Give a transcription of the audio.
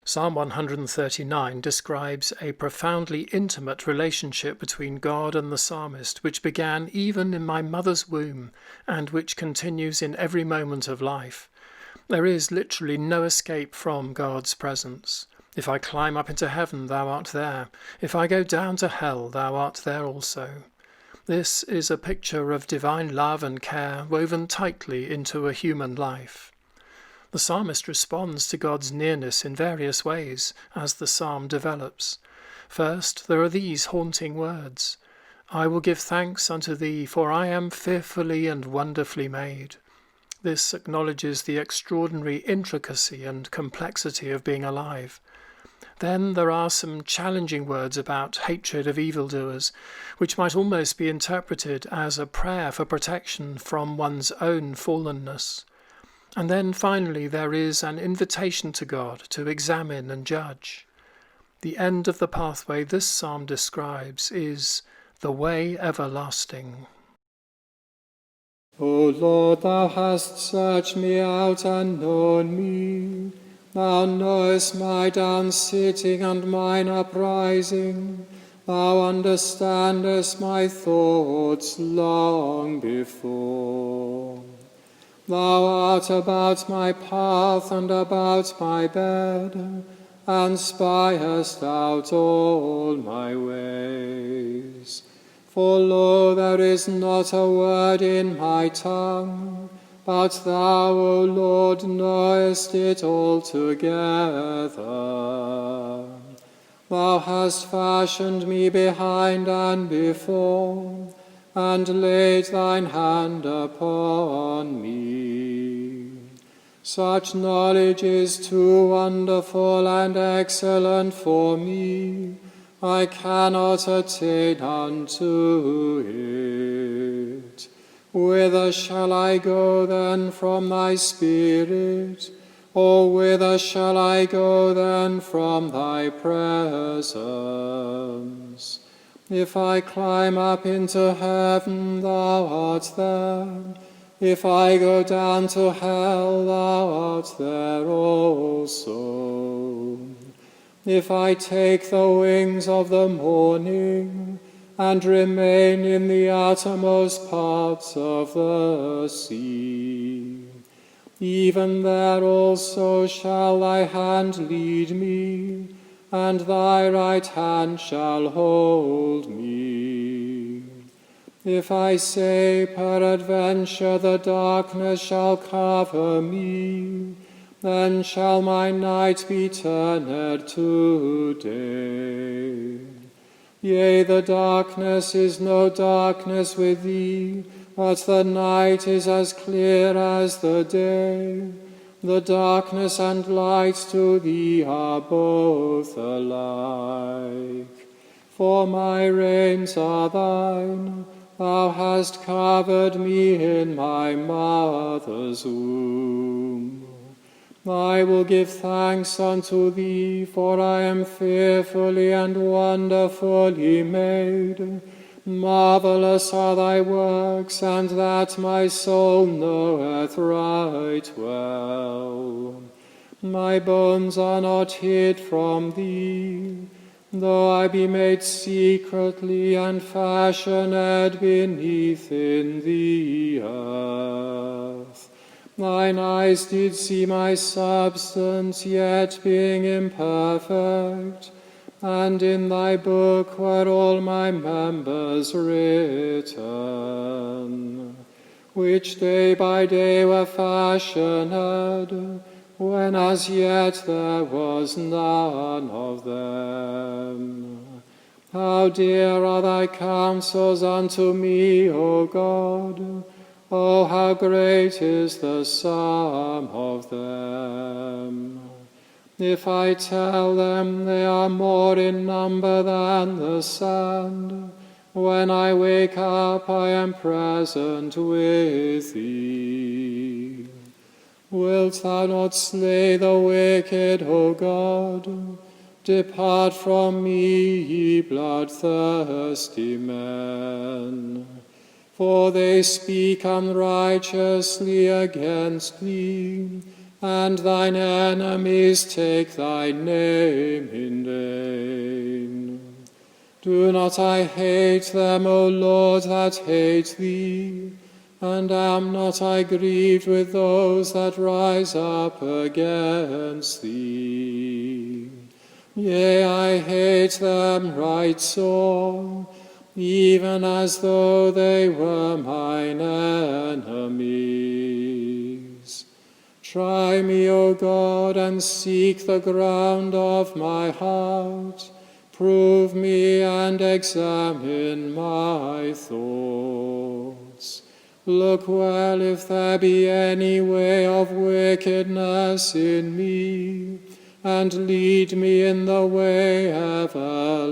Psalm 139 describes a profoundly intimate relationship between God and the psalmist, which began even in my mother's womb and which continues in every moment of life. There is literally no escape from God's presence. If I climb up into heaven, thou art there. If I go down to hell, thou art there also. This is a picture of divine love and care woven tightly into a human life. The psalmist responds to God's nearness in various ways as the psalm develops. First, there are these haunting words: I will give thanks unto thee, for I am fearfully and wonderfully made. This acknowledges the extraordinary intricacy and complexity of being alive. Then there are some challenging words about hatred of evildoers, which might almost be interpreted as a prayer for protection from one's own fallenness. And then finally there is an invitation to God to examine and judge. The end of the pathway this psalm describes is the way everlasting. O Lord, thou hast searched me out and known me. Thou knowest my down-sitting and mine uprising. Thou understandest my thoughts long before. Thou art about my path and about my bed, and spiest out all my ways. For lo, there is not a word in my tongue, but thou, O Lord, knowest it altogether. Thou hast fashioned me behind and before, and laid thine hand upon me. Such knowledge is too wonderful and excellent for me. I cannot attain unto it. Whither shall I go then from thy Spirit? Or whither shall I go then from thy presence? If I climb up into heaven, thou art there. If I go down to hell, thou art there also. If I take the wings of the morning, and remain in the uttermost parts of the sea, even there also shall thy hand lead me, and thy right hand shall hold me. If I say, peradventure the darkness shall cover me, then shall my night be turned to day. Yea, the darkness is no darkness with thee, but the night is as clear as the day. The darkness and light to thee are both alike. For my reins are thine, thou hast covered me in my mother's womb. I will give thanks unto thee, for I am fearfully and wonderfully made. Marvelous are thy works, and that my soul knoweth right well. My bones are not hid from thee, though I be made secretly and fashioned beneath in the earth. Thine eyes did see my substance, yet being imperfect, and in thy book were all my members written, which day by day were fashioned, when as yet there was none of them. How dear are thy counsels unto me, O God! Oh, how great is the sum of them! If I tell them, they are more in number than the sand. When I wake up, I am present with thee. Wilt thou not slay the wicked, O God? Depart from me, ye bloodthirsty men. For they speak unrighteously against thee, and thine enemies take thy name in vain. Do not I hate them, O Lord, that hate thee? And am not I grieved with those that rise up against thee? Yea, I hate them right sore, even as though they were mine enemies. Try me, O God, and seek the ground of my heart. Prove me and examine my thoughts. Look well if there be any way of wickedness in me, and lead me in the way everlasting.